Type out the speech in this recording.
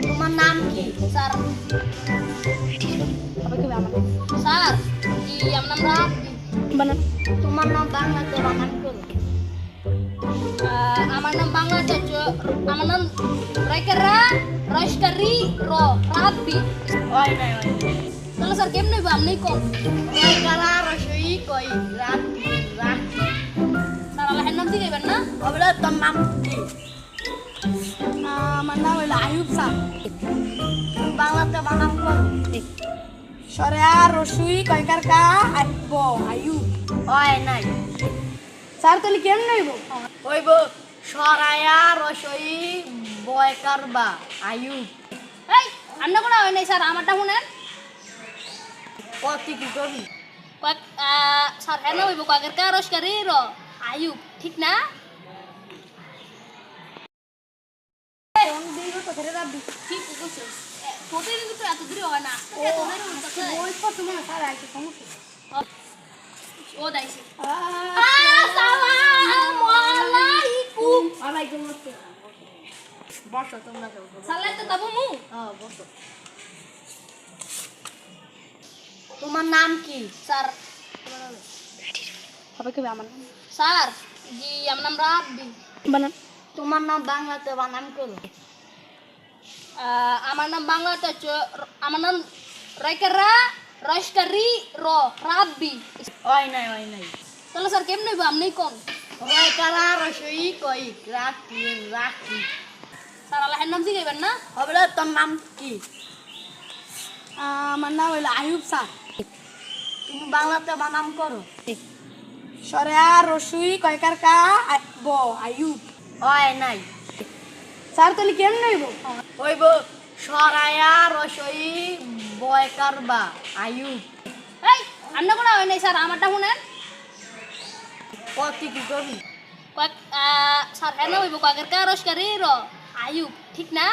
তোমার নাম কি স্যার? স্যার কি আমার নাম রাব্বি। তোমার নাম বাংলাতে বানান করো। আমার নাম বাংলাতে আমার নাম রাইকারা রাইস্কারি র রাব্বি। ওই নাই তাহলে স্যার কেমনে হইব আপনি কোন? রাইকারা রসই কই রাখি রাখি। স্যার আল্লাহর নাম দিবেন না? ওবলা তোর নাম কি? আমার নাম হইলো আয়ুব স্যার। বাংলাতে বানান কর। সরেয়া রসুই কয়কার কা আইব আয়ুব। ওই নাই স্যার তাহলে কেমন হইব? হইব সরায়া রসই বয়কার বা আয়ুব। এই আপনি কোন হয় নাই স্যার আমারটা শুনেন। কতি কি কবি? কয়েক স্যার হ্যাঁ হইব কয়েকের কা রাইস্কারি র আয়ুব ঠিক না? ঠিক বলছো। প্রতিদিন তো এত দূরে হয় না। এত দূরে হইতাছে। ওই কত মনে স্যার আইছে সমস্যা। ও দাইছে। আসসালামু আলাইকুম। ওয়ালাইকুম আসসালাম। বসো তোমরা কেউ। সালাত তো তাবু মু। হ্যাঁ বসো। তোমার নাম কি স্যার? সবাই কেবে আমার নাম স্যার জি আমার নাম রাব্বি। বানান। তোমার নাম বাংলাতে বানান করো। আমার নাম বাংলাতে আমার নাম রাইকারা রাইস্কারি র রাব্বি। ওই নাই তাহলে স্যার কেমনে হইব আপনি কোন? রাইকারা রসই কই রাখি রাখি। স্যার আল্লাহর নাম দিবেন না? ওবলা তোর নাম কি? আমার নাম হইলো আয়ুব স্যার। তুমি বাংলাতে বানান করো। সরেয়া রসুই কয়কার কা আইব আয়ুব। ওই নাই স্যার তাহলে কেমন হইব? হইব সরায়া রসই বয়কার বা আয়ুব। এই আপনি কোন হয় নাই স্যার আমারটা শুনেন। কতি কি কবি? কয়েক স্যার হ্যাঁ হইব কয়েকের কা রাইস্কারি র আয়ুব ঠিক না?